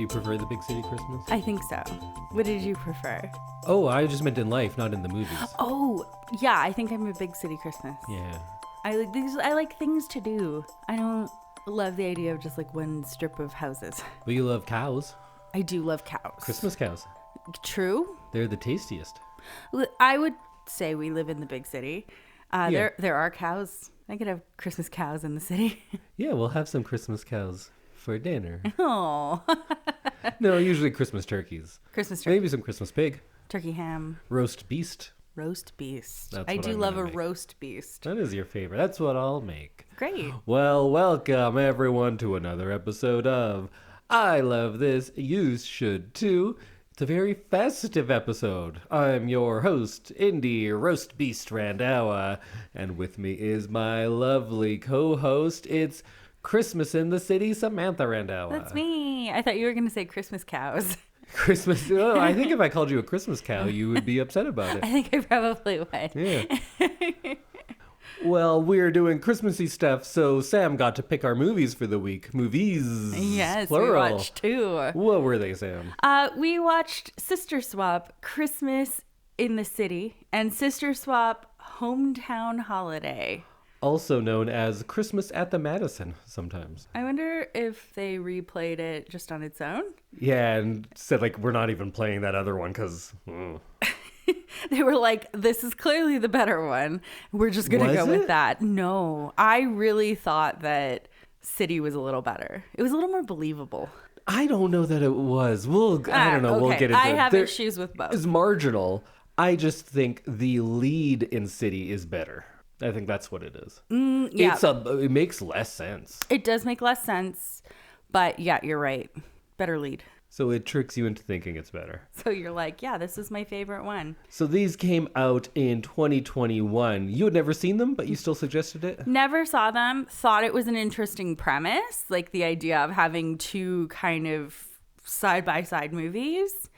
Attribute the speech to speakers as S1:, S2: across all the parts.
S1: you prefer the big city Christmas?
S2: I think so. What did you prefer?
S1: Oh, I just meant in life, not in the movies.
S2: Oh, yeah, I think I'm a big city Christmas.
S1: Yeah.
S2: I like things to do. I don't love the idea of just like one strip of houses.
S1: But you love cows.
S2: I do love cows.
S1: Christmas cows.
S2: True.
S1: They're the tastiest.
S2: I would say we live in the big city.
S1: Yeah.
S2: There are cows. I could have Christmas cows in the city.
S1: Yeah, we'll have some Christmas cows for dinner.
S2: Oh.
S1: No, usually Christmas turkeys.
S2: Christmas turkey.
S1: Maybe some Christmas pig.
S2: Turkey ham.
S1: Roast beast.
S2: Roast beast.
S1: That's
S2: I
S1: what
S2: do
S1: I'm
S2: love
S1: gonna
S2: a
S1: make.
S2: roast beast.
S1: That is your favorite. That's what I'll make.
S2: Great.
S1: Well, welcome everyone to another episode of I Love This, You Should Too. It's a very festive episode. I'm your host, Indy, Roast Beast Randhawa, and with me is my lovely co-host. It's Christmas in the City, Samantha Randhawa.
S2: That's me. I thought you were going to say Christmas cows.
S1: Christmas. Oh, I think if I called you a Christmas cow, you would be upset about it.
S2: I think I probably would.
S1: Yeah. Well, we're doing Christmassy stuff, so Sam got to pick our movies for the week. Movies.
S2: Yes,
S1: plural.
S2: we watched two.
S1: What were they, Sam?
S2: We watched Sister Swap, Christmas in the City, and Sister Swap, Hometown Holiday.
S1: Also known as Christmas at the Madison sometimes.
S2: I wonder if they replayed it just on its own.
S1: Yeah, and said, like, we're not even playing that other one because...
S2: They were like, this is clearly the better one. We're just going to go with that. No, I really thought that City was a little better. It was a little more believable.
S1: I don't know that it was. I don't know.
S2: Okay.
S1: We'll get into it.
S2: I have issues with both.
S1: It's marginal. I just think the lead in City is better. I think that's what it is.
S2: Yeah.
S1: It makes less sense.
S2: It does make less sense. But yeah, you're right. Better lead.
S1: So it tricks you into thinking it's better.
S2: So you're like, yeah, this is my favorite one.
S1: So these came out in 2021. You had never seen them, but you still suggested it?
S2: Never saw them. Thought it was an interesting premise. Like the idea of having two kind of side-by-side movies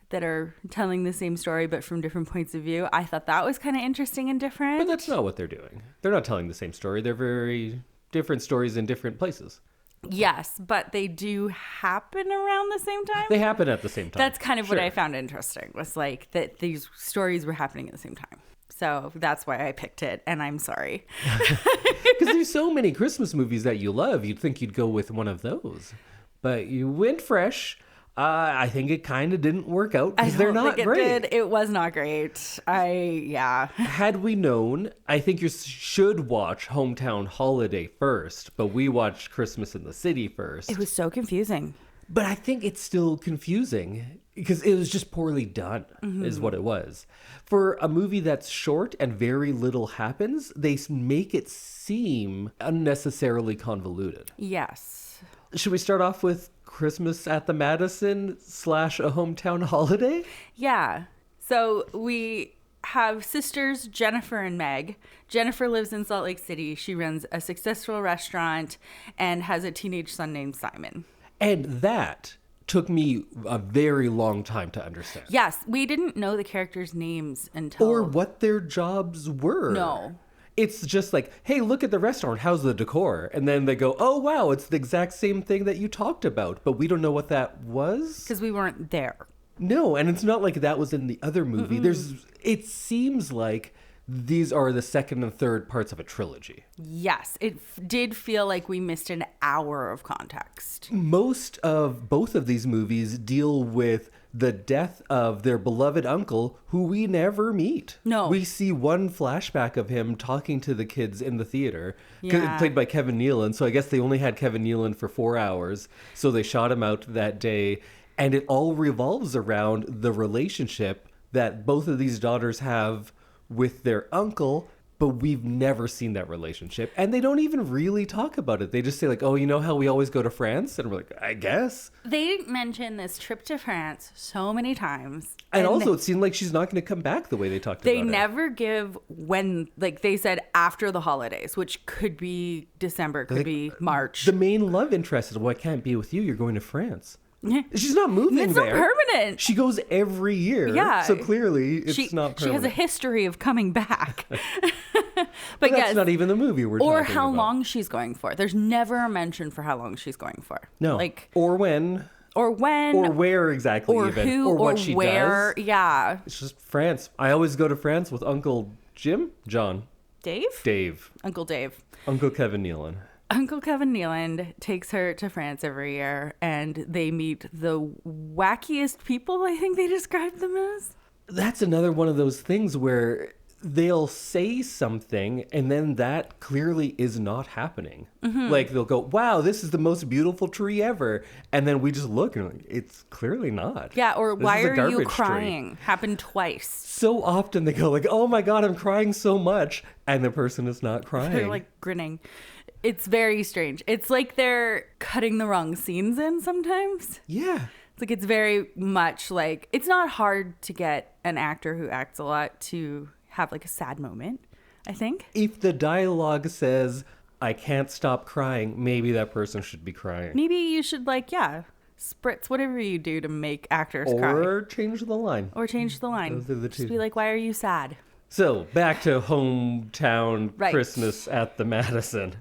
S2: that are telling the same story but from different points of view. I thought that was kind of interesting and different.
S1: But that's not what they're doing. They're not telling the same story. They're very different stories in different places.
S2: Yes, but they do happen around the same time.
S1: They happen at the same time.
S2: That's kind of what I found interesting, was like that these stories were happening at the same time. So that's why I picked it, and I'm sorry.
S1: Because there's so many Christmas movies that you love, you'd think you'd go with one of those. But you went fresh. I think it kind of didn't work out because they're not great.
S2: It was not great.
S1: Had we known, I think you should watch Hometown Holiday first, but we watched Christmas in the City first.
S2: It was so confusing.
S1: But I think it's still confusing because it was just poorly done, is what it was. For a movie that's short and very little happens, they make it seem unnecessarily convoluted.
S2: Yes.
S1: Should we start off with Christmas at the Madison / a hometown holiday?
S2: Yeah. So we have sisters Jennifer and Meg. Jennifer lives in Salt Lake City. She runs a successful restaurant and has a teenage son named Simon.
S1: And that took me a very long time to understand.
S2: Yes, we didn't know the characters' names until...
S1: Or what their jobs were.
S2: No.
S1: It's just like, hey, look at the restaurant. How's the decor? And then they go, oh, wow, it's the exact same thing that you talked about. But we don't know what that was.
S2: Because we weren't there.
S1: No, and it's not like that was in the other movie. It seems like these are the second and third parts of a trilogy.
S2: Yes, it did feel like we missed an hour of context.
S1: Most of both of these movies deal with the death of their beloved uncle, who we never meet.
S2: No.
S1: We see one flashback of him talking to the kids in the theater,
S2: Yeah.
S1: played by Kevin Nealon. So I guess they only had Kevin Nealon for 4 hours. So they shot him out that day. And it all revolves around the relationship that both of these daughters have with their uncle, but we've never seen that relationship. And they don't even really talk about it. They just say like, oh, you know how we always go to France? And we're like, I guess.
S2: They mentioned this trip to France so many times.
S1: And also it seemed like she's not going to come back the way they talked about it.
S2: They never give when, like they said after the holidays, which could be December, could be March.
S1: The main love interest is, well, I can't be with you. You're going to France. She's not moving
S2: it's
S1: there.
S2: It's not permanent.
S1: She goes every year.
S2: Yeah.
S1: So clearly it's not permanent.
S2: She has a history of coming back.
S1: But that's not even the movie we're talking about.
S2: Or how long she's going for. There's never a mention for how long she's going for.
S1: No.
S2: Like,
S1: or when.
S2: or when,
S1: or where exactly,
S2: or
S1: even,
S2: who,
S1: or what
S2: or
S1: she
S2: where.
S1: does.
S2: Yeah.
S1: It's just France. I always go to France with Uncle John, Dave,
S2: Uncle Dave.
S1: Uncle Kevin Nealon.
S2: Uncle Kevin Nealon takes her to France every year, and they meet the wackiest people, I think they describe them as.
S1: That's another one of those things where they'll say something and then that clearly is not happening. Like they'll go, wow, this is the most beautiful tree ever. And then we just look and like, it's clearly not.
S2: Yeah, or
S1: This
S2: why
S1: is a
S2: are you
S1: garbage tree.
S2: crying? Happened twice.
S1: So often they go like, oh my God, I'm crying so much. And the person is not crying.
S2: They're like grinning. It's very strange. It's like they're cutting the wrong scenes in sometimes.
S1: Yeah.
S2: It's like it's very much like, it's not hard to get an actor who acts a lot to have like a sad moment, I think.
S1: If the dialogue says, I can't stop crying, maybe that person should be crying.
S2: Maybe you should like, spritz whatever you do to make actors cry.
S1: Or change the line.
S2: Or change the line.
S1: Those are the two.
S2: Just be like, why are you sad?
S1: So, back to hometown
S2: Right.
S1: Christmas at the Madison.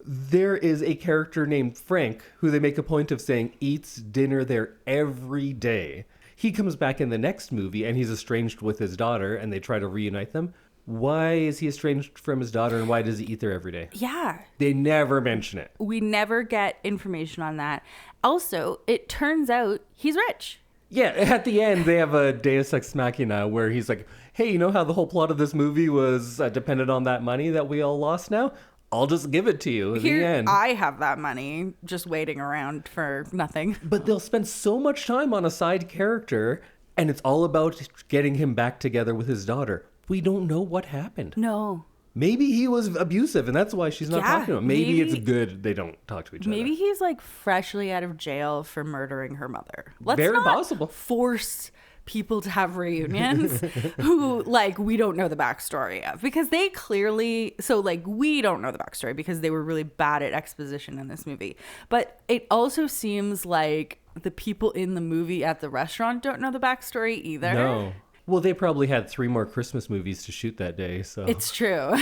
S1: There is a character named Frank who they make a point of saying eats dinner there every day. He comes back in the next movie and he's estranged with his daughter and they try to reunite them. Why is he estranged from his daughter and why does he eat there every day?
S2: Yeah.
S1: They never mention it.
S2: We never get information on that. Also, it turns out he's rich.
S1: Yeah, at the end, they have a Deus Ex Machina where he's like, hey, you know how the whole plot of this movie was dependent on that money that we all lost now? I'll just give it to you at the end.
S2: I have that money just waiting around for nothing.
S1: But they'll spend so much time on a side character, and it's all about getting him back together with his daughter. We don't know what happened.
S2: No.
S1: Maybe he was abusive, and that's why she's not talking to him. Maybe it's
S2: maybe-
S1: good they don't talk to each other.
S2: Maybe he's like freshly out of jail for murdering her mother. Let's
S1: Very
S2: not
S1: possible.
S2: force people to have reunions who like we don't know the backstory of, because they clearly, so like we don't know the backstory because they were really bad at exposition in this movie. But it also seems like the people in the movie at the restaurant don't know the backstory either.
S1: No. Well, they probably had 3 more Christmas movies to shoot that day, so
S2: It's true.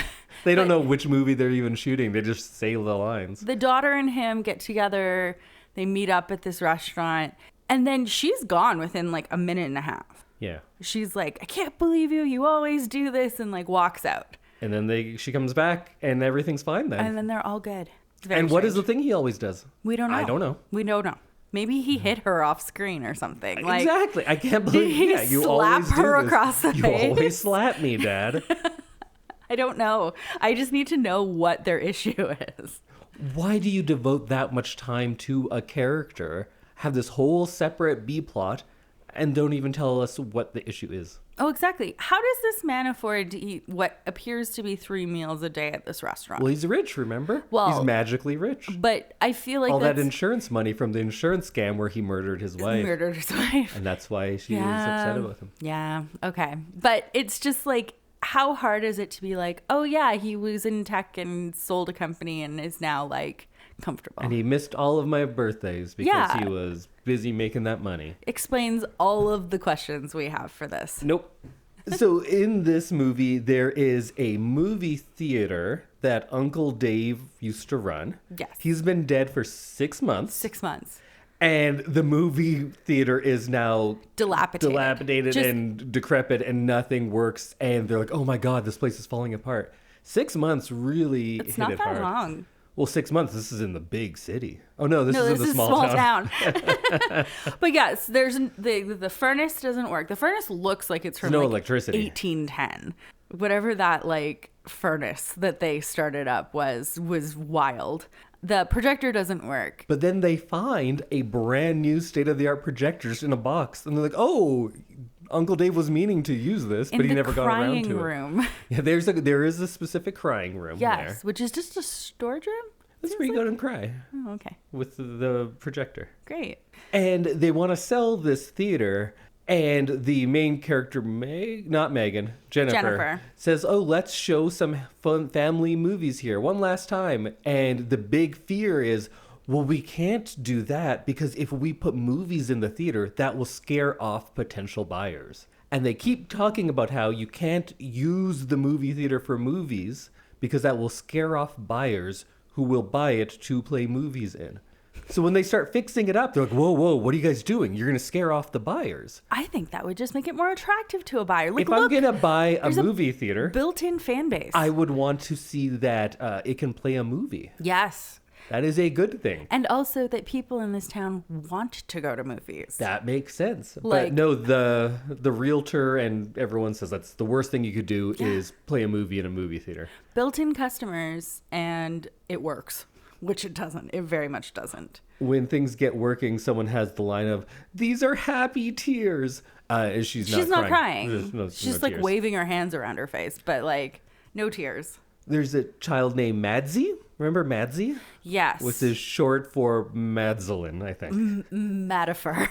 S1: they don't know which movie they're even shooting. They just say the lines.
S2: The daughter and him get together, they meet up at this restaurant, and then she's gone within like a minute and a half.
S1: Yeah.
S2: She's like, I can't believe you always do this, and like walks out.
S1: And then she comes back and everything's fine then.
S2: And then they're all good. It's very
S1: And what is the
S2: strange.
S1: thing he always does?
S2: We don't know.
S1: I don't know.
S2: We don't know. Maybe he hit her off screen or something. Like,
S1: Exactly. I can't believe
S2: he
S1: you
S2: slap
S1: always do
S2: her
S1: this.
S2: across the
S1: You
S2: face?
S1: always slap me, Dad.
S2: I don't know. I just need to know what their issue is.
S1: Why do you devote that much time to a character, have this whole separate B plot, and don't even tell us what the issue is?
S2: Oh, exactly. How does this man afford to eat what appears to be 3 meals a day at this restaurant?
S1: Well, he's rich, remember?
S2: Well,
S1: he's magically rich.
S2: But I feel like
S1: All that
S2: that's
S1: insurance money from the insurance scam where he murdered his wife.
S2: murdered his wife.
S1: And that's why she was upset with him.
S2: Yeah. Okay. But it's just like, how hard is it to be like, oh yeah, he was in tech and sold a company and is now like comfortable.
S1: And he missed all of my birthdays because
S2: Yeah.
S1: he was busy making that money.
S2: Explains all of the questions we have for this.
S1: Nope. So in this movie, there is a movie theater that Uncle Dave used to run.
S2: Yes.
S1: He's been dead for 6 months.
S2: 6 months.
S1: And the movie theater is now
S2: Dilapidated. Just-
S1: and decrepit and nothing works. And they're like, oh my God, this place is falling apart. 6 months really
S2: It's
S1: hit
S2: not
S1: it
S2: that
S1: hard.
S2: long.
S1: Well, 6 months, this is in the big city. Oh no, this
S2: No,
S1: is
S2: this
S1: in the
S2: is
S1: small town.
S2: But yes, there's the furnace doesn't work. The furnace looks like it's from
S1: There's no
S2: like
S1: electricity.
S2: 1810. Whatever that like furnace that they started up was wild. The projector doesn't work.
S1: But then they find a brand new state-of-the-art projector just in a box. And they're like, oh, Uncle Dave was meaning to use this, but he never got around to it.
S2: room.
S1: Yeah, there is a specific crying room
S2: Yes,
S1: there.
S2: which is just a storage room.
S1: That's where you go and cry
S2: Oh, okay,
S1: with the projector.
S2: great.
S1: And they want to sell this theater, and the main character, not Megan, Jennifer, says, oh, let's show some fun family movies here one last time. And the big fear is, well, we can't do that because if we put movies in the theater, that will scare off potential buyers. And they keep talking about how you can't use the movie theater for movies because that will scare off buyers who will buy it to play movies in. So when they start fixing it up, they're like, whoa, what are you guys doing? You're going to scare off the buyers.
S2: I think that would just make it more attractive to a buyer. Like,
S1: If I'm going to buy a movie theater,
S2: built-in fan base.
S1: I would want to see that it can play a movie.
S2: Yes.
S1: That is a good thing.
S2: And also that people in this town want to go to movies.
S1: That makes sense.
S2: Like,
S1: but no, the realtor and everyone says that's the worst thing you could do is play a movie in a movie theater. Built-in
S2: customers, and it works, which it doesn't. It very much doesn't.
S1: When things get working, someone has the line of, "These are happy tears." She's not crying.
S2: She's like
S1: tears.
S2: waving her hands around her face, but like no tears.
S1: There's a child named Madsy. Remember Madsy?
S2: Yes.
S1: Which is short for Madzalin, I think.
S2: Madifer.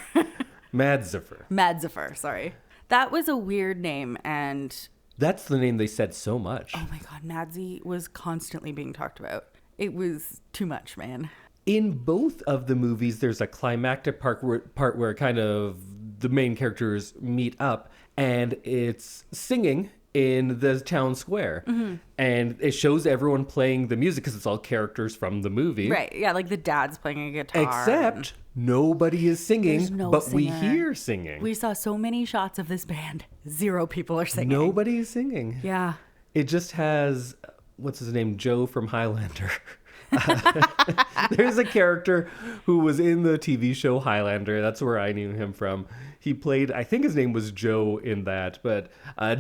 S1: Madzifer,
S2: sorry. That was a weird name, and...
S1: That's the name they said so much.
S2: Oh my god, Madsy was constantly being talked about. It was too much, man.
S1: In both of the movies, there's a climactic part where kind of the main characters meet up, and it's singing in the town square. Mm-hmm. And it shows everyone playing the music because it's all characters from the movie.
S2: Right, yeah, like the dad's playing a guitar.
S1: Except nobody is singing, but
S2: singer.
S1: We hear singing.
S2: We saw so many shots of this band. 0 people are singing.
S1: Nobody is singing.
S2: Yeah.
S1: It just has, what's his name, Joe from Highlander. There's a character who was in the TV show Highlander. That's where I knew him from. He played, I think his name was Joe in that, but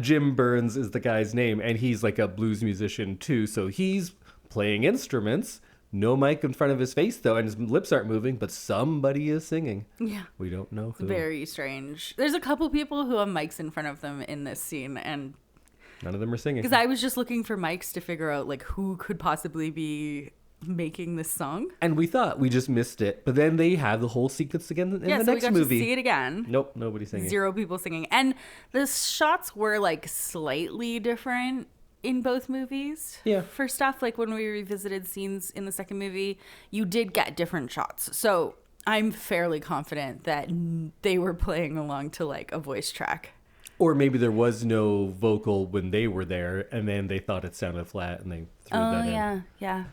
S1: Jim Burns is the guy's name, and he's like a blues musician too. So he's playing instruments, no mic in front of his face though, and his lips aren't moving, but somebody is singing.
S2: Yeah.
S1: We don't know who.
S2: Very strange. There's a couple people who have mics in front of them in this scene, and
S1: none of them are singing.
S2: Because I was just looking for mics to figure out like who could possibly be making this song,
S1: and we thought we just missed it, but then they have the whole sequence again in the next movie.
S2: We got to see it again.
S1: Nope, nobody singing.
S2: 0 people singing, and the shots were like slightly different in both movies.
S1: Yeah.
S2: For stuff like when we revisited scenes in the second movie, you did get different shots. So I'm fairly confident that they were playing along to like a voice track.
S1: Or maybe there was no vocal when they were there, and then they thought it sounded flat, and they threw that in.
S2: Yeah.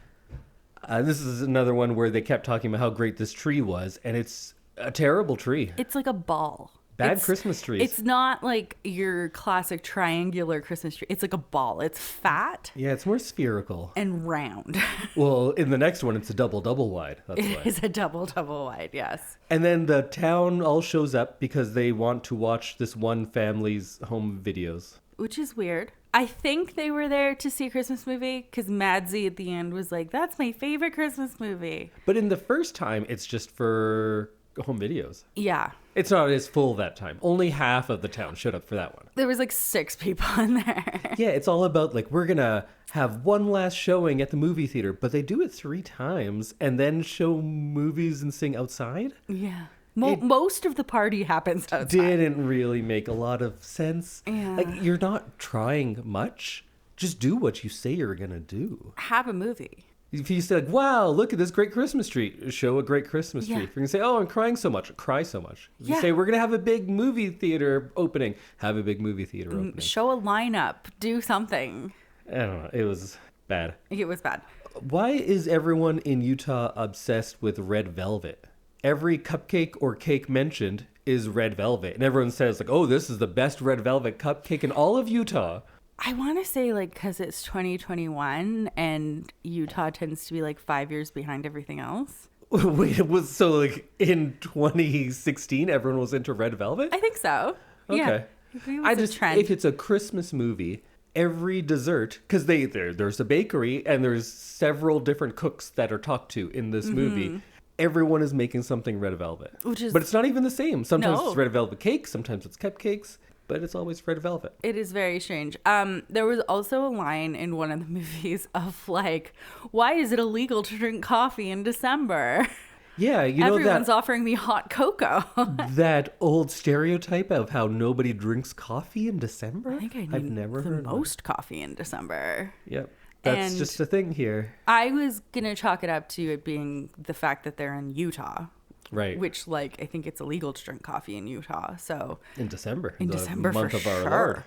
S1: This is another one where they kept talking about how great this tree was, and it's a terrible tree.
S2: It's like a ball.
S1: Bad Christmas trees.
S2: It's not like your classic triangular Christmas tree. It's like a ball. It's fat.
S1: Yeah, it's more spherical.
S2: And round.
S1: Well, in the next one, it's a double wide. That's why.
S2: It's a double wide, yes.
S1: And then the town all shows up because they want to watch this one family's home videos.
S2: Which is weird. I think they were there to see a Christmas movie because Madsy at the end was like, that's my favorite Christmas movie.
S1: But in the first time, it's just for home videos.
S2: Yeah.
S1: It's not as full that time. Only half of the town showed up for that one.
S2: There was like 6 people in there.
S1: Yeah, it's all about like, we're going to have one last showing at the movie theater, but they do it 3 times and then show movies and sing outside.
S2: Yeah. Most of the party happens outside.
S1: Didn't really make a lot of sense.
S2: Yeah.
S1: Like, you're not trying much. Just do what you say you're going to do.
S2: Have a movie.
S1: If you say, like, wow, look at this great Christmas tree, show a great Christmas tree. If you're going to say, oh, I'm crying so much, cry so much. If you say, we're going to have a big movie theater opening, have a big movie theater opening.
S2: Show a lineup. Do something.
S1: I don't know. It was bad.
S2: It was bad.
S1: Why is everyone in Utah obsessed with red velvet? Every cupcake or cake mentioned is red velvet. And everyone says, like, oh, this is the best red velvet cupcake in all of Utah.
S2: I want to say, like, because it's 2021 and Utah tends to be, like, 5 years behind everything else.
S1: Wait, it was so, like, in 2016, everyone was into red velvet?
S2: I think so.
S1: Okay.
S2: Yeah.
S1: If it's a Christmas movie, every dessert, because there's a bakery and there's several different cooks that are talked to in this movie. Everyone is making something red velvet. But it's not even the same. Sometimes it's red velvet cake, sometimes it's cupcakes, but it's always red velvet.
S2: It is very strange. There was also a line in one of the movies of like, why is it illegal to drink coffee in December?
S1: Yeah, you know
S2: everyone's offering me hot cocoa.
S1: That old stereotype of how nobody drinks coffee in December?
S2: I think
S1: I've never heard
S2: the most coffee in December.
S1: Yep. That's just a thing here.
S2: I was going to chalk it up to it being the fact that they're in Utah.
S1: Right.
S2: Which, like, I think it's illegal to drink coffee in Utah. So
S1: in December.
S2: In December, month
S1: of
S2: our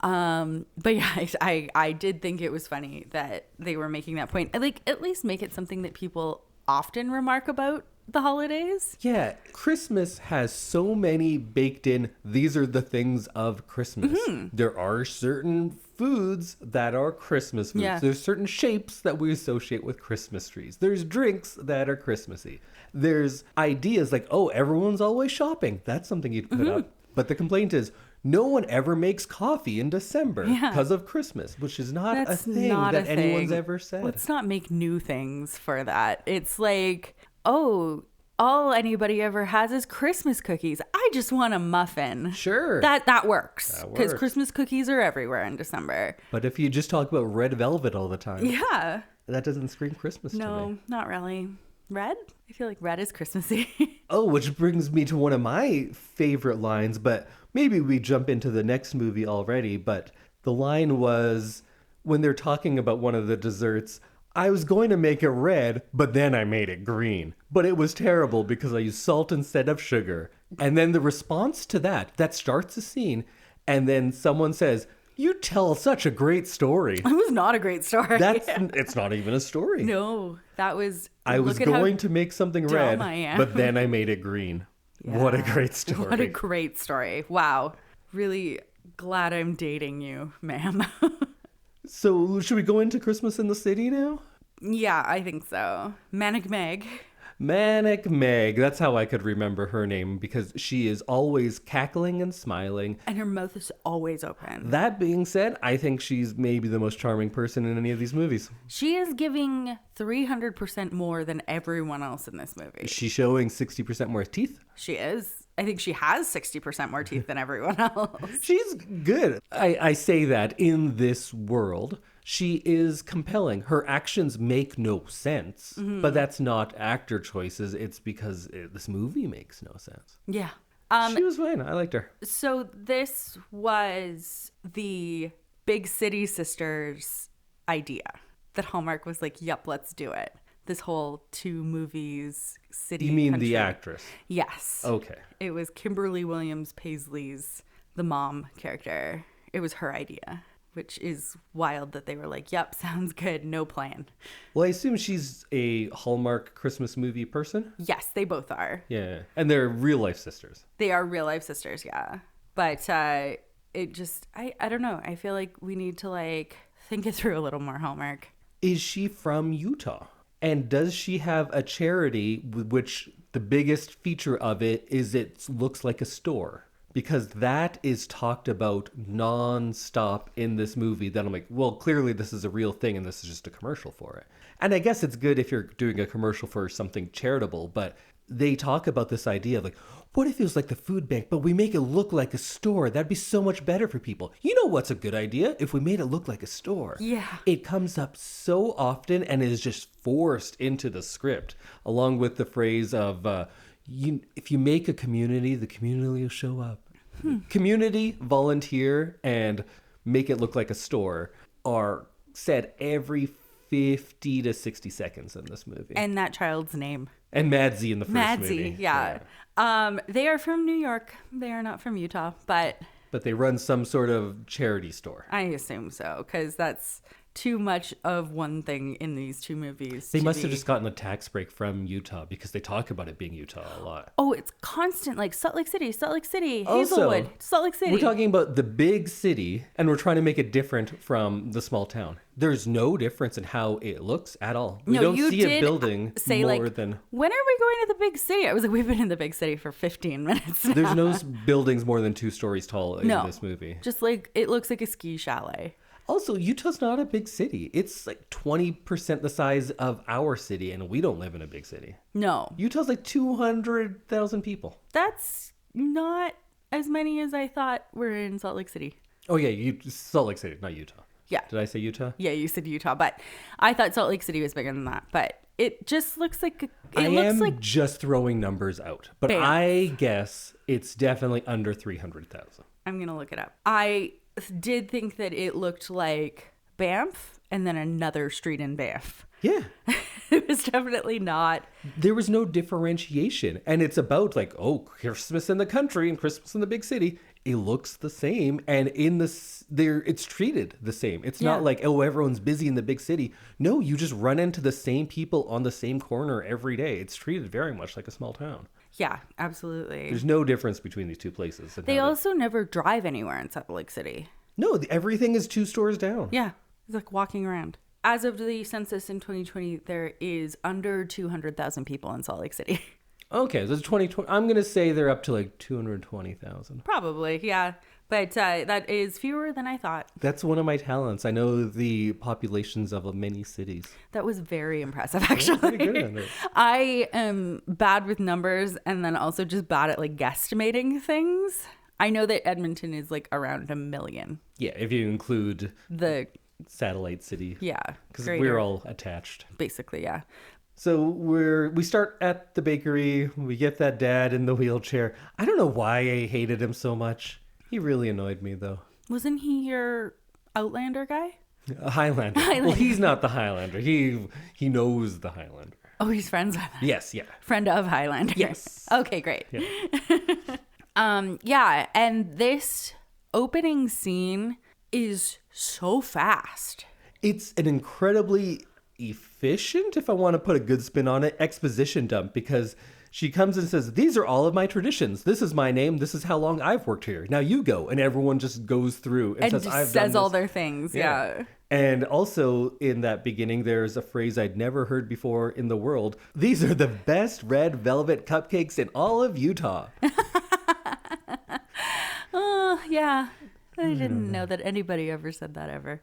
S1: Lord.
S2: But yeah, I did think it was funny that they were making that point. Like, at least make it something that people often remark about the holidays.
S1: Yeah, Christmas has so many baked in, these are the things of Christmas. There are certain foods that are Christmas foods.
S2: Yeah.
S1: There's certain shapes that we associate with Christmas trees. There's drinks that are Christmassy. There's ideas like, oh, everyone's always shopping. That's something you'd put up. But the complaint is, no one ever makes coffee in December because of Christmas, which is not
S2: That's
S1: a thing
S2: not
S1: that
S2: a
S1: anyone's
S2: thing.
S1: ever said.
S2: Let's not make new things for that. It's like, oh, all anybody ever has is Christmas cookies. I just want a muffin.
S1: Sure.
S2: That works.
S1: That
S2: Because
S1: works.
S2: Christmas cookies are everywhere in December.
S1: But if you just talk about red velvet all the time,
S2: Yeah.
S1: that doesn't scream Christmas to me.
S2: No, not really. Red? I feel like red is Christmassy.
S1: Oh, which brings me to one of my favorite lines, but maybe we jump into the next movie already. But the line was when they're talking about one of the desserts, I was going to make it red, but then I made it green. But it was terrible because I used salt instead of sugar. And then the response to that starts a scene, and then someone says, you tell such a great story.
S2: It was not a great story.
S1: It's not even a story.
S2: No, that was...
S1: I was going to make something red,
S2: I am.
S1: but then I made it green. What a great story.
S2: What a great story. Wow. Really glad I'm dating you, ma'am.
S1: So should we go into Christmas in the City now?
S2: Yeah, I think so. Manic Meg.
S1: Manic Meg. That's how I could remember her name because she is always cackling and smiling.
S2: And her mouth is always open.
S1: That being said, I think she's maybe the most charming person in any of these movies.
S2: She is giving 300% more than everyone else in this movie.
S1: She's showing 60% more teeth.
S2: She is. I think she has 60% more teeth than everyone else.
S1: She's good. I say that in this world, she is compelling. Her actions make no sense, but that's not actor choices. It's because this movie makes no sense.
S2: Yeah.
S1: She was fine. I liked her.
S2: So this was the Big City Sisters idea that Hallmark was like, yep, let's do it. This whole 2 movies, city,
S1: You mean
S2: country.
S1: the actress?
S2: Yes.
S1: Okay.
S2: It was Kimberly Williams Paisley's, the mom character. It was her idea, which is wild that they were like, yep, sounds good, no plan.
S1: Well, I assume she's a Hallmark Christmas movie person?
S2: Yes, they both are.
S1: Yeah. And they're real life sisters.
S2: They are real life sisters, yeah. But it just, I don't know. I feel like we need to like think it through a little more, Hallmark.
S1: Is she from Utah? And does she have a charity which the biggest feature of it is it looks like a store? Because that is talked about non-stop in this movie that I'm like, well, clearly this is a real thing and this is just a commercial for it. And I guess it's good if you're doing a commercial for something charitable, but they talk about this idea of like, what if it was like the food bank, but we make it look like a store? That'd be so much better for people. You know what's a good idea? If we made it look like a store.
S2: Yeah.
S1: It comes up so often and is just forced into the script, along with the phrase of, if you make a community, the community will show up. Community, volunteer, and make it look like a store are said every 50 to 60 seconds in this movie.
S2: And that child's name.
S1: And Madsy in the first movie.
S2: Yeah. They are from New York. They are not from Utah, but
S1: they run some sort of charity store.
S2: I assume so, because that's too much of one thing in these 2 movies.
S1: They must have just gotten a tax break from Utah because they talk about it being Utah a lot.
S2: Oh, it's constant, like Salt Lake City,
S1: Also,
S2: Hazelwood, Salt Lake City.
S1: We're talking about the big city, and we're trying to make it different from the small town. There's no difference in how it looks at all. We don't see a building
S2: say,
S1: more
S2: like,
S1: than...
S2: When are we going to the big city? I was like, we've been in the big city for 15 minutes now.
S1: There's no buildings more than 2 stories tall in this movie.
S2: Just like, it looks like a ski chalet.
S1: Also, Utah's not a big city. It's like 20% the size of our city, and we don't live in a big city.
S2: No.
S1: Utah's like 200,000 people.
S2: That's not as many as I thought were in Salt Lake City.
S1: Oh, yeah, Salt Lake City, not Utah.
S2: Yeah.
S1: Did I say Utah?
S2: Yeah, you said Utah, but I thought Salt Lake City was bigger than that. But it just looks like...
S1: I am just throwing numbers out, but
S2: Bam.
S1: I guess it's definitely under 300,000.
S2: I'm going to look it up. I did think that it looked like Banff and then another street in Banff.
S1: Yeah.
S2: It was definitely not.
S1: There was no differentiation. And it's about like, oh, Christmas in the country and Christmas in the big city. It looks the same. And in it's treated the same. It's not like, oh, everyone's busy in the big city. No, you just run into the same people on the same corner every day. It's treated very much like a small town.
S2: Yeah, absolutely.
S1: There's no difference between these two places.
S2: They also never drive anywhere in Salt Lake City.
S1: No, everything is 2 stores down.
S2: Yeah, it's like walking around. As of the census in 2020, there is under 200,000 people in Salt Lake City.
S1: Okay, so it's 2020. I'm going to say they're up to like 220,000.
S2: Probably, yeah. But that is fewer than I thought.
S1: That's one of my talents. I know the populations of many cities.
S2: That was very impressive, actually.
S1: Pretty good at it.
S2: I am bad with numbers and then also just bad at like guesstimating things. I know that Edmonton is like around 1 million.
S1: Yeah, if you include
S2: the
S1: satellite city.
S2: Yeah.
S1: Because we're all attached.
S2: Basically, yeah.
S1: So we start at the bakery. We get that dad in the wheelchair. I don't know why I hated him so much. He really annoyed me, though.
S2: Wasn't he your Outlander guy?
S1: A Highlander. Well, he's not the Highlander. He knows the Highlander.
S2: Oh, he's friends with him.
S1: Yes, yeah.
S2: Friend of Highlander.
S1: Yes.
S2: Okay, great.
S1: Yeah.
S2: Yeah, and this opening scene is so fast.
S1: It's an incredibly efficient, if I want to put a good spin on it, exposition dump, because she comes and says, these are all of my traditions. This is my name. This is how long I've worked here. Now you go. And everyone just goes through and says, I've done this.
S2: all their things. Yeah.
S1: And also in that beginning, there's a phrase I'd never heard before in the world. These are the best red velvet cupcakes in all of Utah.
S2: Oh, yeah. I didn't know that anybody ever said that ever.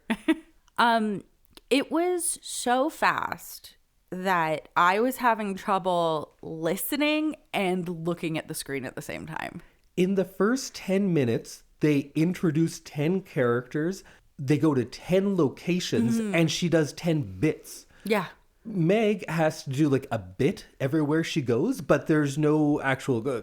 S2: It was so fast that I was having trouble listening and looking at the screen at the same time.
S1: In the first 10 minutes, they introduce 10 characters. They go to 10 locations and she does 10 bits.
S2: Yeah.
S1: Meg has to do like a bit everywhere she goes, but there's no actual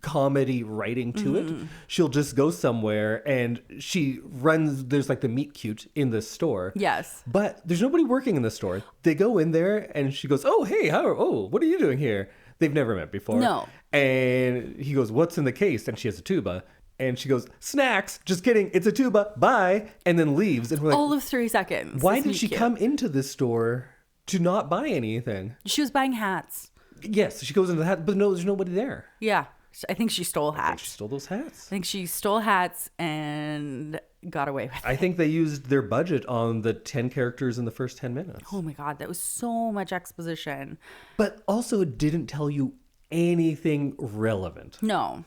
S1: comedy writing to it. She'll just go somewhere and she runs. There's like the meet cute in the store.
S2: Yes.
S1: But there's nobody working in the store. They go in there and she goes, oh, hey, what are you doing here? They've never met before.
S2: No.
S1: And he goes, what's in the case? And she has a tuba. And she goes, snacks. Just kidding. It's a tuba. Bye. And then leaves. And we're like,
S2: all of 3 seconds.
S1: Why did she come into this store to not buy anything?
S2: She was buying hats.
S1: Yes. She goes into the hat, but no, there's nobody there.
S2: Yeah. I think she stole hats.
S1: I think she stole those hats.
S2: I think she stole hats and got away with it.
S1: I think they used their budget on the 10 characters in the first 10 minutes.
S2: Oh my God. That was so much exposition.
S1: But also it didn't tell you anything relevant.
S2: No,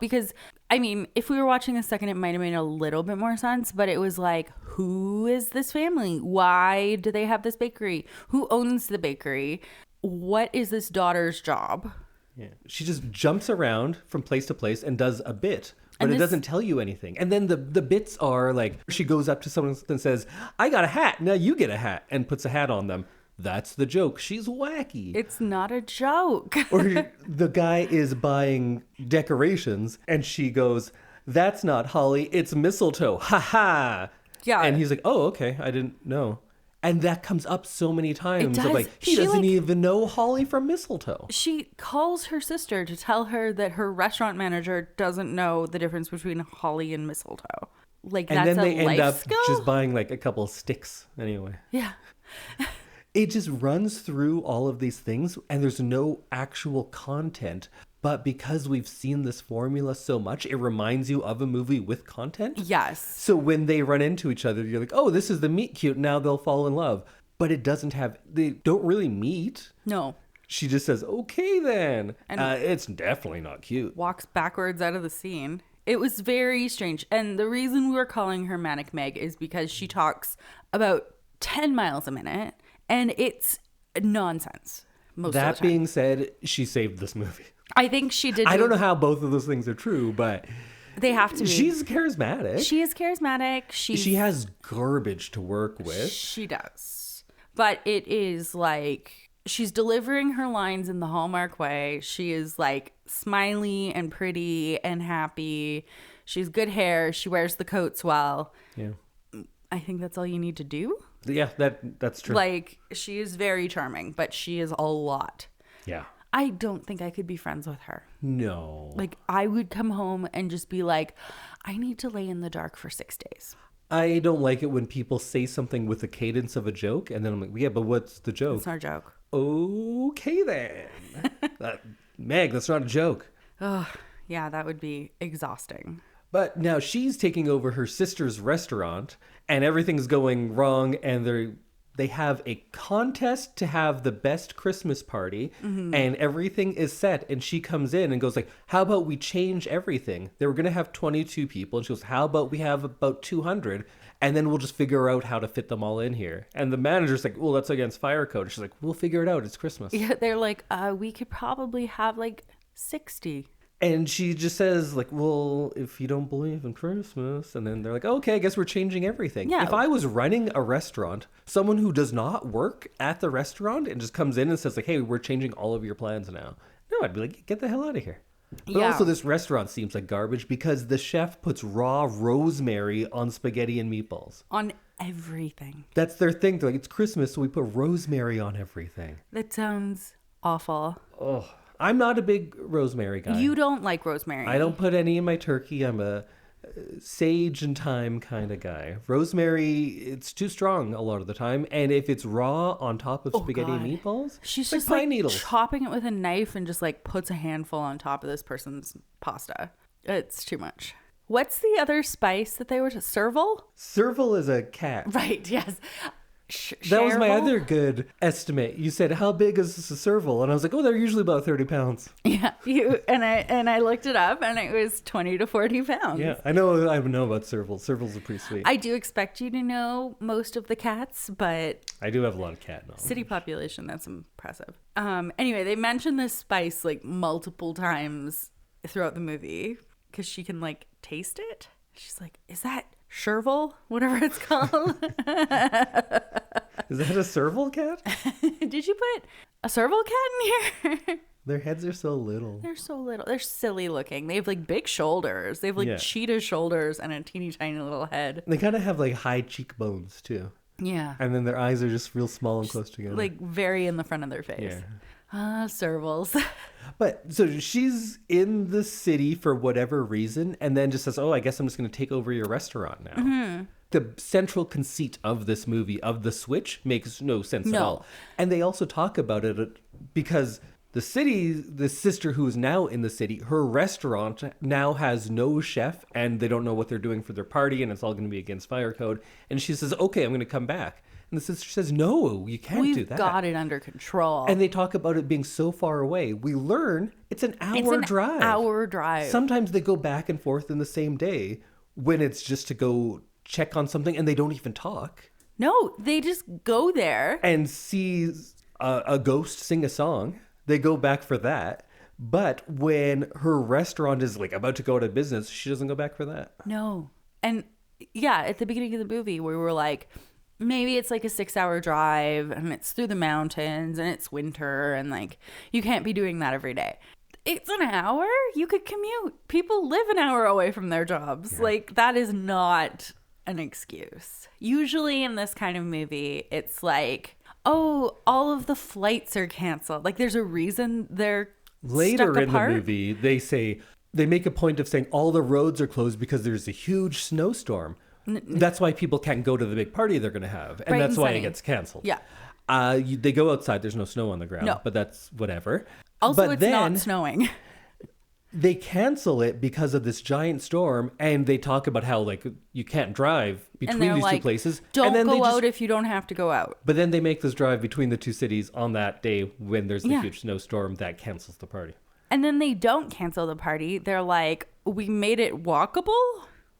S2: because I mean, if we were watching a second, it might have made a little bit more sense, but it was like, who is this family? Why do they have this bakery? Who owns the bakery? What is this daughter's job?
S1: Yeah. She just jumps around from place to place and does a bit, but it doesn't tell you anything. And then the bits are like, she goes up to someone and says, I got a hat. Now you get a hat, and puts a hat on them. That's the joke. She's wacky.
S2: It's not a joke.
S1: Or the guy is buying decorations and she goes, that's not holly, it's mistletoe. Ha ha. Yeah. And he's like, oh, okay. I didn't know. And that comes up so many times. Of like, he doesn't even know holly from mistletoe.
S2: She calls her sister to tell her that her restaurant manager doesn't know the difference between holly and mistletoe. Like,
S1: and
S2: that's
S1: then they
S2: a
S1: end up
S2: skill?
S1: just buying like a couple of sticks anyway.
S2: Yeah.
S1: It just runs through all of these things and there's no actual content. But because we've seen this formula so much, it reminds you of a movie with content.
S2: Yes.
S1: So when they run into each other, you're like, oh, this is the meet cute. Now they'll fall in love. But it doesn't have, they don't really meet.
S2: No.
S1: She just says, okay, then.
S2: And
S1: it's definitely not cute.
S2: Walks backwards out of the scene. It was very strange. And the reason we were calling her Manic Meg is because she talks about 10 miles a minute. And it's nonsense.
S1: That being said, she saved this movie.
S2: I think she did.
S1: I don't know how both of those things are true, but
S2: they have to be.
S1: She's charismatic.
S2: She is charismatic.
S1: She has garbage to work with.
S2: She does. But it is like she's delivering her lines in the Hallmark way. She is like smiley and pretty and happy. She's good hair. She wears the coats well.
S1: Yeah.
S2: I think that's all you need to do.
S1: Yeah, that's true.
S2: Like, she is very charming, but she is a lot.
S1: Yeah.
S2: I don't think I could be friends with her.
S1: No.
S2: Like, I would come home and just be like, I need to lay in the dark for 6 days.
S1: I don't like it when people say something with the cadence of a joke, and then I'm like, yeah, but what's the joke?
S2: It's not a joke.
S1: Okay, then. Meg, that's not a joke.
S2: Ugh, yeah, that would be exhausting.
S1: But now she's taking over her sister's restaurant, and everything's going wrong, and they have a contest to have the best Christmas party, and everything is set, and she comes in and goes like, how about we change everything? They were going to have 22 people, and she goes, how about we have about 200, and then we'll just figure out how to fit them all in here. And the manager's like, well, that's against fire code. And she's like, we'll figure it out. It's Christmas.
S2: Yeah, they're like, we could probably have like 60.
S1: And she just says, like, well, if you don't believe in Christmas. And then they're like, okay, I guess we're changing everything.
S2: Yeah.
S1: If I was running a restaurant, someone who does not work at the restaurant and just comes in and says, like, hey, we're changing all of your plans now. No, I'd be like, get the hell out of here. But also this restaurant seems like garbage because the chef puts raw rosemary on spaghetti and meatballs.
S2: On everything.
S1: That's their thing. They're like, it's Christmas, so we put rosemary on everything.
S2: That sounds awful.
S1: Oh, I'm not a big rosemary guy.
S2: You don't like rosemary.
S1: I don't put any in my turkey. I'm a sage and thyme kind of guy. Rosemary, it's too strong a lot of the time. And if it's raw on top of spaghetti and meatballs,
S2: she's
S1: like
S2: just
S1: pine
S2: like
S1: needles.
S2: chopping it with a knife and just like puts a handful on top of this person's pasta. It's too much. What's the other spice that they were to serval?
S1: Serval is a cat.
S2: Right, yes.
S1: That was my
S2: Chervil?
S1: other good estimate. You said, how big is a serval? And I was like, oh, they're usually about 30 pounds.
S2: Yeah, I looked it up and it was 20 to 40 pounds.
S1: Yeah, I know about servals. Servals are pretty sweet.
S2: I do expect you to know most of the cats, but
S1: I do have a lot of cat knowledge.
S2: city population, that's impressive. Anyway, they mention this spice like multiple times throughout the movie because she can like taste it. She's like, is that Chervil? Whatever it's called.
S1: Is that a serval cat?
S2: Did you put a serval cat in here?
S1: Their heads are so little.
S2: They're so little. They're silly looking. They have like big shoulders. They have like cheetah shoulders and a teeny tiny little head.
S1: They kind of have like high cheekbones too.
S2: Yeah.
S1: And then their eyes are just real small and close together.
S2: Like very in the front of their face.
S1: Yeah.
S2: Servals.
S1: But so she's in the city for whatever reason and then just says, oh, I guess I'm just going to take over your restaurant now. Mm-hmm. The central conceit of this movie, of the switch, makes no sense at all. And they also talk about it because the sister who is now in the city, her restaurant now has no chef and they don't know what they're doing for their party and it's all going to be against fire code. And she says, okay, I'm going to come back. And the sister says, no, you can't do that.
S2: We've got it under control.
S1: And they talk about it being so far away. We learn it's an hour drive.
S2: Hour drive.
S1: Sometimes they go back and forth in the same day when it's just to go check on something and they don't even talk.
S2: No, they just go there.
S1: And see a ghost sing a song. They go back for that. But when her restaurant is like about to go out of business, she doesn't go back for that.
S2: No. And yeah, at the beginning of the movie, we were like, maybe it's like a 6-hour drive and it's through the mountains and it's winter and like you can't be doing that every day. It's an hour. You could commute. People live an hour away from their jobs. Yeah. Like that is not an excuse. Usually in this kind of movie, it's like, oh, all of the flights are canceled. Like there's a reason they're
S1: later
S2: stuck
S1: in
S2: apart.
S1: The movie. They make a point of saying all the roads are closed because there's a huge snowstorm. That's why people can't go to the big party they're going to have. And that's why it gets canceled.
S2: Yeah.
S1: They go outside. There's no snow on the ground. No. But that's whatever.
S2: Also,
S1: but
S2: it's
S1: then,
S2: not snowing.
S1: They cancel it because of this giant storm. And they talk about how, like, you can't drive between these two places.
S2: Don't go out if you don't have to go out.
S1: But then they make this drive between the two cities on that day when there's the huge snowstorm that cancels the party.
S2: And then they don't cancel the party. They're like, we made it walkable?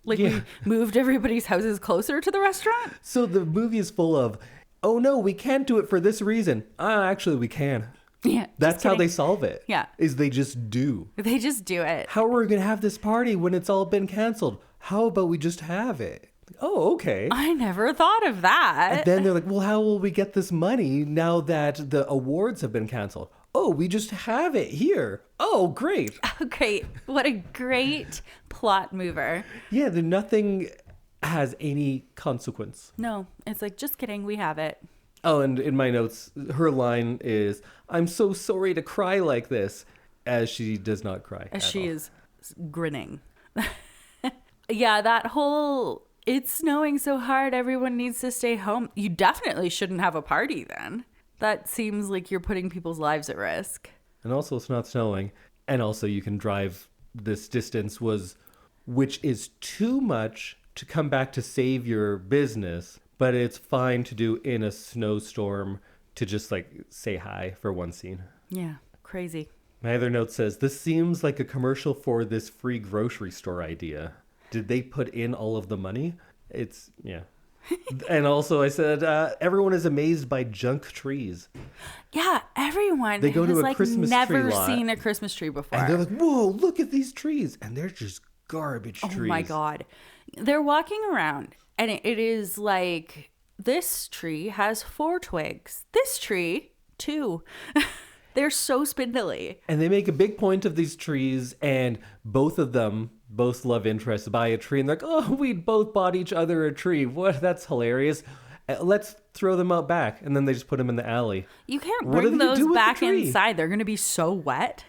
S2: Like we moved everybody's houses closer to the restaurant?
S1: So the movie is full of, oh no, we can't do it for this reason. Actually, we can.
S2: Yeah.
S1: That's how they solve it.
S2: Yeah.
S1: Is they just do.
S2: They just do it.
S1: How are we going to have this party when it's all been canceled? How about we just have it? Oh, okay.
S2: I never thought of that.
S1: And then they're like, well, how will we get this money now that the awards have been canceled? Oh, we just have it here. Oh, great.
S2: Oh, great. What a great plot mover.
S1: Yeah, nothing has any consequence.
S2: No, it's like, just kidding, we have it.
S1: Oh, and in my notes, her line is, "I'm so sorry to cry like this," as she does not cry.
S2: As she is grinning. Yeah, that whole, it's snowing so hard, everyone needs to stay home. You definitely shouldn't have a party then. That seems like you're putting people's lives at risk.
S1: And also, it's not snowing. And also, you can drive this distance, which is too much to come back to save your business, but it's fine to do in a snowstorm to just like say hi for one scene.
S2: Yeah, crazy.
S1: My other note says, "This seems like a commercial for this free grocery store idea. Did they put in all of the money?" It's, yeah. And also I said, everyone is amazed by junk trees.
S2: Yeah, everyone
S1: They go to
S2: has
S1: a
S2: like
S1: Christmas
S2: never
S1: tree lot,
S2: seen a Christmas tree before.
S1: and they're like, "Whoa, look at these trees." And they're just garbage trees.
S2: Oh my God. They're walking around and it is like, this tree has 4 twigs. This tree, 2. They're so spindly.
S1: And they make a big point of these trees, and both love interests, buy a tree, and they're like, "Oh, we both bought each other a tree. What? That's hilarious. Let's throw them out back." And then they just put them in the alley.
S2: You can't
S1: What do
S2: bring
S1: they do
S2: those
S1: with the
S2: back
S1: tree?
S2: inside. They're going to be so wet.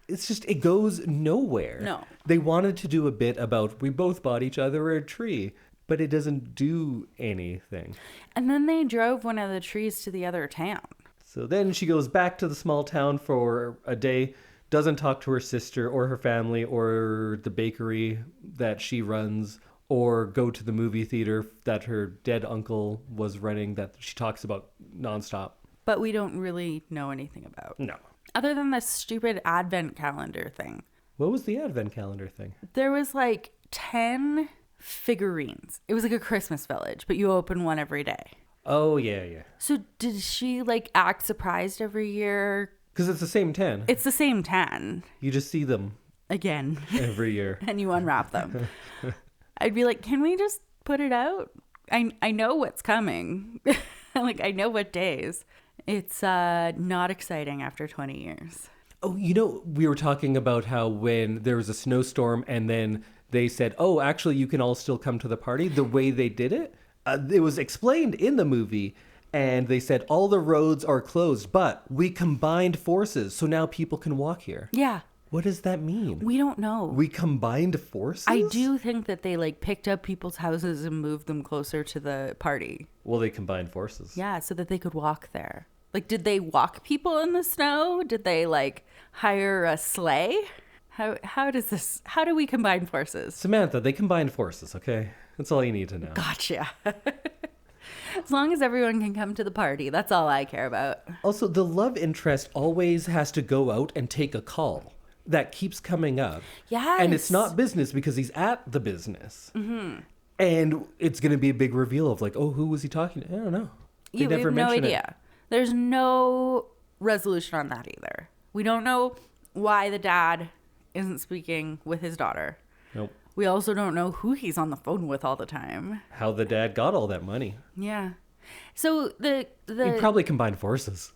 S1: It's just, it goes nowhere.
S2: No.
S1: They wanted to do a bit about, we both bought each other a tree, but it doesn't do anything.
S2: And then they drove one of the trees to the other town.
S1: So then she goes back to the small town for a day, doesn't talk to her sister or her family or the bakery that she runs, or go to the movie theater that her dead uncle was running that she talks about nonstop.
S2: But we don't really know anything about.
S1: No.
S2: Other than this stupid advent calendar thing.
S1: What was the advent calendar thing?
S2: There was like 10 figurines. It was like a Christmas village, but you open one every day.
S1: Oh, yeah.
S2: So did she like act surprised every year?
S1: Because it's the same 10.
S2: It's the same 10.
S1: You just see them
S2: Again.
S1: every year.
S2: And you unwrap them. I'd be like, can we just put it out? I know what's coming. Like, I know what days. It's not exciting after 20 years.
S1: Oh, we were talking about how when there was a snowstorm and then they said, "Oh, actually, you can all still come to the party," the way they did it. It was explained in the movie, and they said all the roads are closed, but we combined forces, so now people can walk here.
S2: Yeah.
S1: What does that mean?
S2: We don't know.
S1: We combined forces?
S2: I do think that they like picked up people's houses and moved them closer to the party.
S1: Well, they combined forces.
S2: Yeah, so that they could walk there. Like, did they walk people in the snow? Did they like hire a sleigh? How do we combine forces?
S1: Samantha, they combined forces, okay? That's all you need to know.
S2: Gotcha. As long as everyone can come to the party, that's all I care about.
S1: Also, the love interest always has to go out and take a call. That keeps coming up.
S2: Yes.
S1: And it's not business because he's at the business. Mm-hmm. And it's going to be a big reveal of like, oh, who was he talking to? I don't know.
S2: We have no idea. There's no resolution on that either. We don't know why the dad isn't speaking with his daughter.
S1: Nope.
S2: We also don't know who he's on the phone with all the time.
S1: How the dad got all that money.
S2: Yeah. So
S1: He probably combined forces.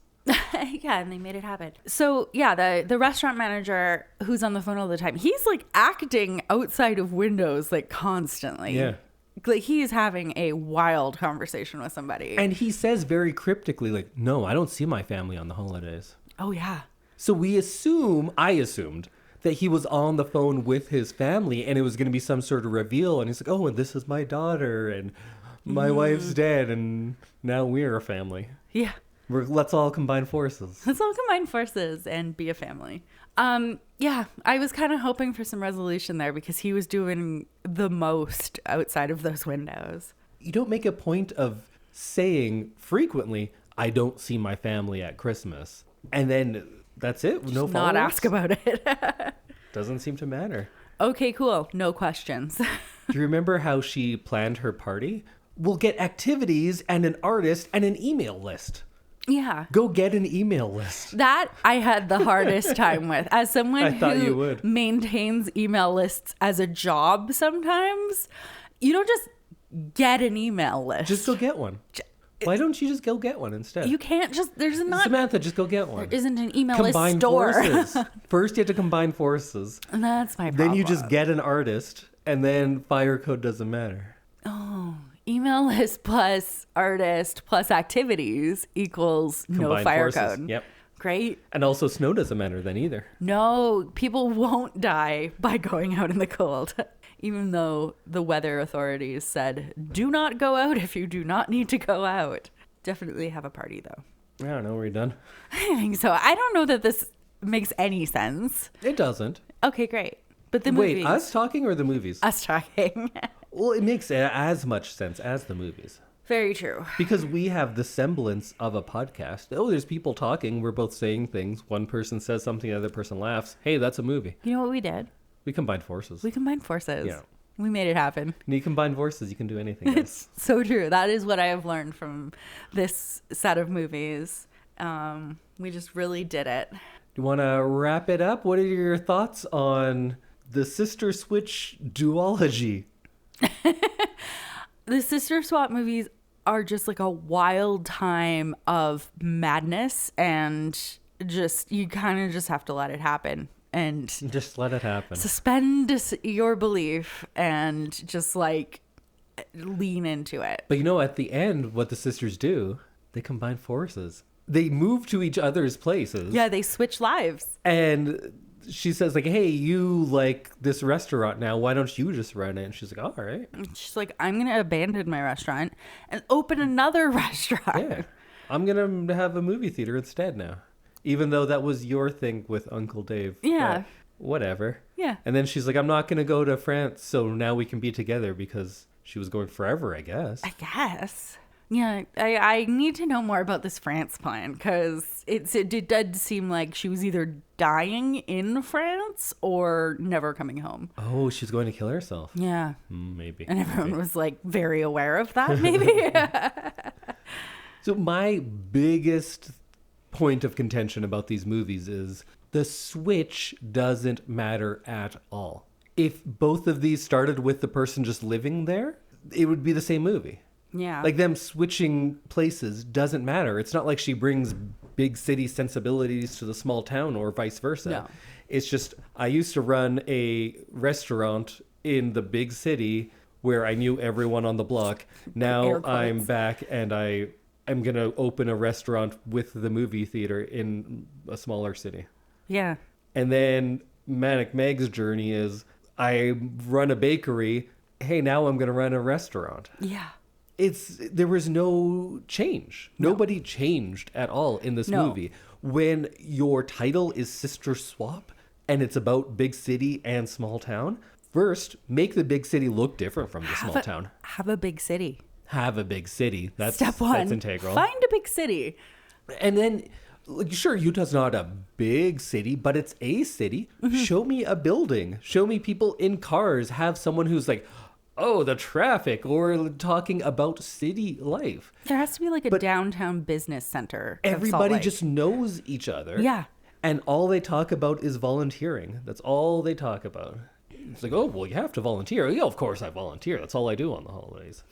S2: Yeah, and they made it happen. So yeah, the restaurant manager who's on the phone all the time, he's like acting outside of windows like constantly.
S1: Yeah.
S2: Like he's having a wild conversation with somebody.
S1: And he says very cryptically, like, "No, I don't see my family on the holidays."
S2: Oh yeah.
S1: So I assumed that he was on the phone with his family and it was going to be some sort of reveal. And he's like, "Oh, and this is my daughter and my wife's dead and now we're a family."
S2: Yeah.
S1: Let's all combine forces.
S2: Let's all combine forces and be a family. Yeah, I was kind of hoping for some resolution there because he was doing the most outside of those windows.
S1: You don't make a point of saying frequently, "I don't see my family at Christmas." And then that's it.
S2: Just
S1: no follow-ups?
S2: not ask about it.
S1: Doesn't seem to matter.
S2: Okay, cool. No questions.
S1: Do you remember how she planned her party? We'll get activities and an artist and an email list.
S2: Yeah.
S1: Go get an email list.
S2: That I had the hardest time with. As someone who maintains email lists as a job sometimes, you don't just get an email list.
S1: Just go get one. Why don't you just go get one instead?
S2: You can't just, there's not.
S1: Samantha, just go get one.
S2: There isn't an email list store.
S1: Combine forces. First you have to combine forces.
S2: And that's my problem.
S1: Then you just get an artist and then fire code doesn't matter.
S2: Oh email list plus artist plus activities equals no
S1: Combined
S2: fire
S1: forces.
S2: code.
S1: Yep.
S2: Great.
S1: And also snow doesn't matter then either.
S2: No, people won't die by going out in the cold. Even though the weather authorities said, do not go out if you do not need to go out. Definitely have a party, though.
S1: I don't know. We're done.
S2: I think so. I don't know that this makes any sense.
S1: It doesn't.
S2: Okay, great. But the movies.
S1: Wait, us talking or the movies?
S2: Us talking.
S1: Well, it makes as much sense as the movies.
S2: Very true.
S1: Because we have the semblance of a podcast. Oh, there's people talking. We're both saying things. One person says something, the other person laughs. Hey, that's a movie.
S2: You know what we did?
S1: We combined forces.
S2: We combined forces.
S1: Yeah.
S2: We made it happen.
S1: When you combine forces, you can do anything.
S2: It's so true. That is what I have learned from this set of movies. We just really did it.
S1: You want to wrap it up? What are your thoughts on the Sister Switch duology?
S2: The Sister Swap movies are just like a wild time of madness, and just you kind of just have to let it happen and
S1: Just let it happen.
S2: suspend your belief and just like lean into it.
S1: But you know, at the end, what the sisters do, they combine forces. They move to each other's places.
S2: Yeah, they switch lives.
S1: And she says, like, hey, you like this restaurant now. Why don't you just run it? And she's like, all right.
S2: She's like, I'm going to abandon my restaurant and open another restaurant.
S1: Yeah. I'm going to have a movie theater instead now. Even though that was your thing with Uncle Dave.
S2: Yeah.
S1: But whatever.
S2: Yeah.
S1: And then she's like, I'm not going to go to France, so now we can be together, because she was going forever, I guess.
S2: I guess. Yeah, I need to know more about this France plan, because it did seem like she was either dying in France or never coming home.
S1: Oh, she's going to kill herself.
S2: Yeah.
S1: Maybe.
S2: And everyone was like very aware of that, maybe.
S1: So my biggest point of contention about these movies is the switch doesn't matter at all. If both of these started with the person just living there, it would be the same movie.
S2: Yeah.
S1: Like, them switching places doesn't matter. It's not like she brings big city sensibilities to the small town or vice versa.
S2: No.
S1: It's just, I used to run a restaurant in the big city where I knew everyone on the block. Now I'm back and I'm going to open a restaurant with the movie theater in a smaller city.
S2: Yeah.
S1: And then Manic Meg's journey is, I run a bakery. Hey, now I'm going to run a restaurant.
S2: Yeah.
S1: There was no change. No. Nobody changed at all in this movie. When your title is Sister Swap and it's about big city and small town, first, make the big city look different from the small town.
S2: Have a big city.
S1: Have a big city. That's
S2: Step one.
S1: That's integral.
S2: Find a big city.
S1: And then, like, sure, Utah's not a big city, but it's a city. Mm-hmm. Show me a building. Show me people in cars. Have someone who's like, oh, the traffic, or talking about city life.
S2: There has to be like a downtown business center.
S1: Everybody just knows each other.
S2: Yeah.
S1: And all they talk about is volunteering. That's all they talk about. It's like, oh, well, you have to volunteer. Yeah, of course I volunteer. That's all I do on the holidays.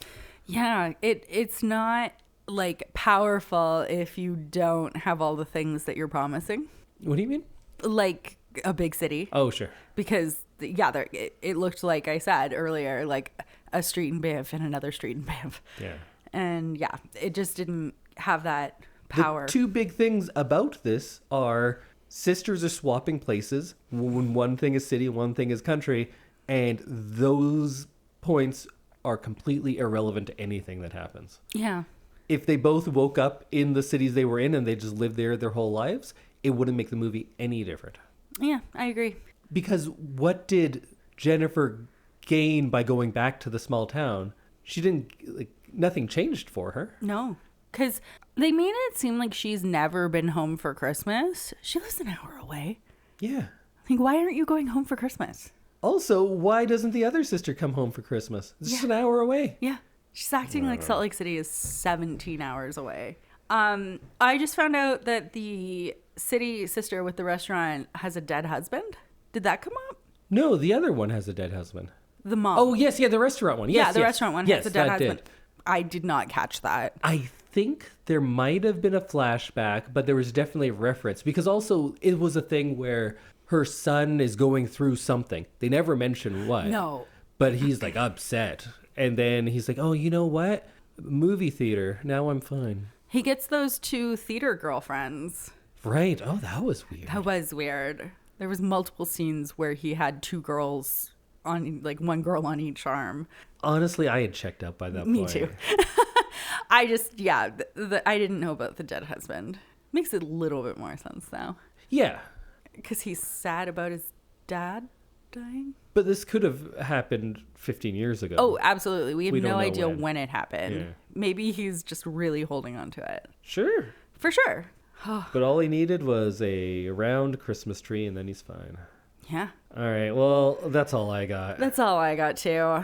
S2: Yeah, it's not like powerful if you don't have all the things that you're promising.
S1: What do you mean?
S2: Like a big city.
S1: Oh, sure.
S2: Because it looked, like I said earlier, like a street in Banff and another street in Banff.
S1: Yeah.
S2: And yeah, it just didn't have that power.
S1: The two big things about this are sisters are swapping places when one thing is city, one thing is country, and those points are completely irrelevant to anything that happens.
S2: Yeah.
S1: If they both woke up in the cities they were in and they just lived there their whole lives, it wouldn't make the movie any different.
S2: Yeah, I agree.
S1: Because what did Jennifer gain by going back to the small town? She didn't, like, nothing changed for her.
S2: No, because they made it seem like she's never been home for Christmas. She lives an hour away.
S1: Yeah.
S2: Like, why aren't you going home for Christmas?
S1: Also, why doesn't the other sister come home for Christmas? It's just an hour away.
S2: Yeah. She's acting like Salt Lake City is 17 hours away. I just found out that the city sister with the restaurant has a dead husband. Did that come up?
S1: No, the other one has a dead husband.
S2: The mom.
S1: Oh, yes, yeah, the restaurant one. Yes,
S2: yeah, the restaurant one
S1: yes,
S2: has a dead
S1: that
S2: husband.
S1: Did.
S2: I did not catch that.
S1: I think there might have been a flashback, but there was definitely a reference. Because also, it was a thing where her son is going through something. They never mention what.
S2: No.
S1: But he's, like, upset. And then he's like, oh, you know what? Movie theater. Now I'm fine.
S2: He gets those 2 theater girlfriends.
S1: Right. Oh, that was weird.
S2: That was weird. There was multiple scenes where he had 2 girls on, like, 1 girl on each arm.
S1: Honestly, I had checked out by that point.
S2: Me too. I just, yeah, I didn't know about the dead husband. Makes a little bit more sense, though.
S1: Yeah.
S2: Because he's sad about his dad dying.
S1: But this could have happened 15 years ago.
S2: Oh, absolutely. We have
S1: We don't
S2: no
S1: know
S2: idea
S1: when.
S2: when it happened.
S1: Yeah.
S2: Maybe he's just really holding on to it.
S1: Sure.
S2: For sure.
S1: But all he needed was a round Christmas tree, and then he's fine.
S2: Yeah.
S1: All right. Well, that's all I got.
S2: That's all I got, too.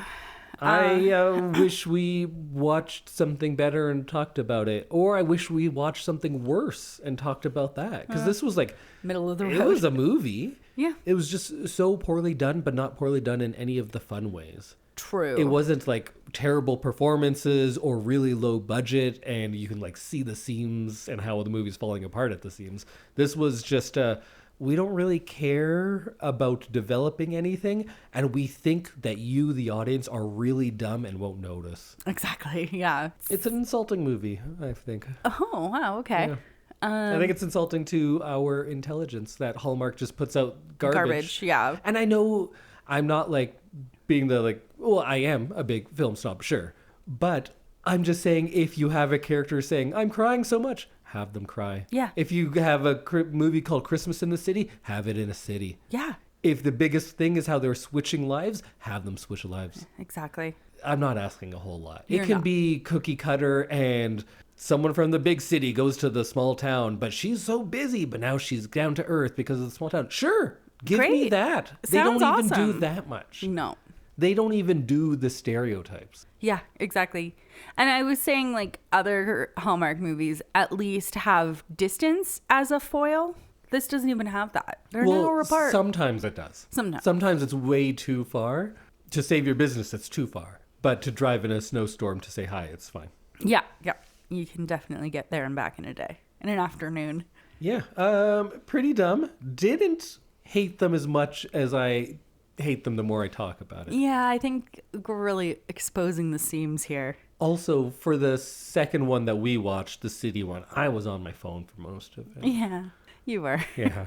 S1: I wish we watched something better and talked about it. Or I wish we watched something worse and talked about that. Because this was like...
S2: Middle of the road.
S1: It was a movie.
S2: Yeah.
S1: It was just so poorly done, but not poorly done in any of the fun ways.
S2: True.
S1: It wasn't like terrible performances or really low budget, and you can like see the seams and how the movie's falling apart at the seams. This was just we don't really care about developing anything, and we think that you, the audience, are really dumb and won't notice.
S2: Exactly. Yeah.
S1: It's an insulting movie, I think.
S2: Oh, wow. Okay.
S1: Yeah. I think it's insulting to our intelligence that Hallmark just puts out garbage.
S2: Yeah.
S1: And I know I'm not like being the like, well, I am a big film snob, sure. But I'm just saying, if you have a character saying, I'm crying so much, have them cry.
S2: Yeah.
S1: If you have a movie called Christmas in the City, have it in a city.
S2: Yeah.
S1: If the biggest thing is how they're switching lives, have them switch lives.
S2: Exactly.
S1: I'm not asking a whole lot.
S2: You're
S1: It can
S2: not.
S1: be cookie cutter and someone from the big city goes to the small town, but she's so busy, but now she's down to earth because of the small town. Sure. Give me
S2: Great.
S1: that. They
S2: Sounds
S1: don't even do
S2: awesome.
S1: that much.
S2: No.
S1: They don't even do the stereotypes.
S2: Yeah, exactly. And I was saying, like, other Hallmark movies at least have distance as a foil. This doesn't even have that. They're an hour apart.
S1: Sometimes it does. Sometimes it's way too far. To save your business, it's too far. But to drive in a snowstorm to say hi, it's fine.
S2: Yeah. You can definitely get there and back in a day, in an afternoon.
S1: Yeah. Pretty dumb. Didn't hate them as much as I hate them the more I talk about it.
S2: Yeah, I think we're really exposing the seams here.
S1: Also, for the second one that we watched, the city one, I was on my phone for most of it.
S2: Yeah, you were.
S1: Yeah.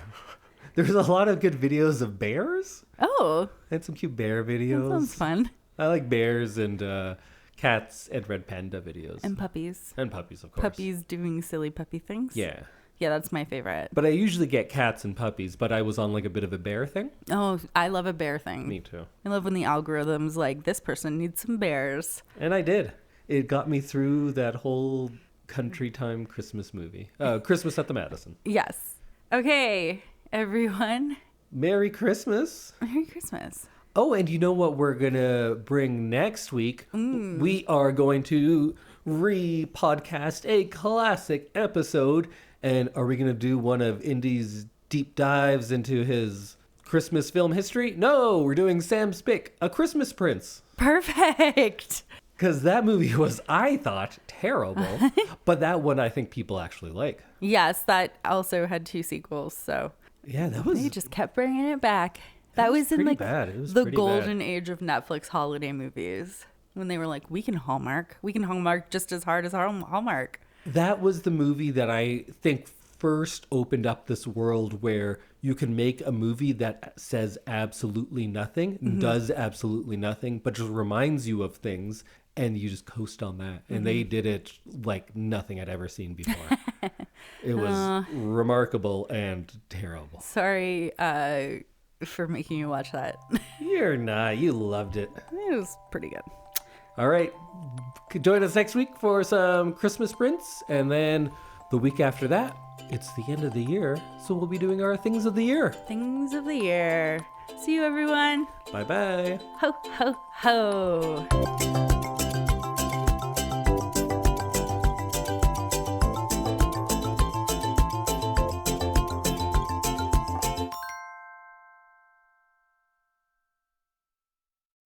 S1: There's a lot of good videos of bears.
S2: Oh.
S1: I had some cute bear videos.
S2: That sounds fun.
S1: I like bears and cats and red panda videos.
S2: And puppies.
S1: And puppies, of course.
S2: Puppies doing silly puppy things.
S1: Yeah.
S2: Yeah, that's my favorite.
S1: But I usually get cats and puppies, but I was on like a bit of a bear thing.
S2: Oh, I love a bear thing.
S1: Me too.
S2: I love when the algorithm's like, this person needs some bears.
S1: And I did. It got me through that whole country time Christmas movie. Christmas at the Madison.
S2: Yes. Okay, everyone.
S1: Merry Christmas.
S2: Merry Christmas.
S1: Oh, and you know what we're going to bring next week? We are going to re-podcast a classic episode. And are we going to do one of Indy's deep dives into his Christmas film history? No, we're doing Sam Spick, A Christmas Prince.
S2: Perfect.
S1: Because that movie was, I thought, terrible. But that one I think people actually like.
S2: Yes, that also had 2 sequels, so
S1: Yeah, that was...
S2: they just kept bringing it back. That was in
S1: pretty
S2: like
S1: bad. It was
S2: the
S1: pretty
S2: golden
S1: bad.
S2: age of Netflix holiday movies. When they were like, we can Hallmark. We can Hallmark just as hard as Hallmark.
S1: That was the movie that I think first opened up this world where you can make a movie that says absolutely nothing, does absolutely nothing, but just reminds you of things, and you just coast on that. And they did it like nothing I'd ever seen before. It was remarkable and terrible.
S2: Sorry for making you watch that.
S1: You're not. You loved it.
S2: It was pretty good.
S1: All right. Join us next week for some Christmas Prince. And then the week after that, it's the end of the year. So we'll be doing our Things of the Year.
S2: Things of the year. See you, everyone.
S1: Bye-bye.
S2: Ho, ho, ho.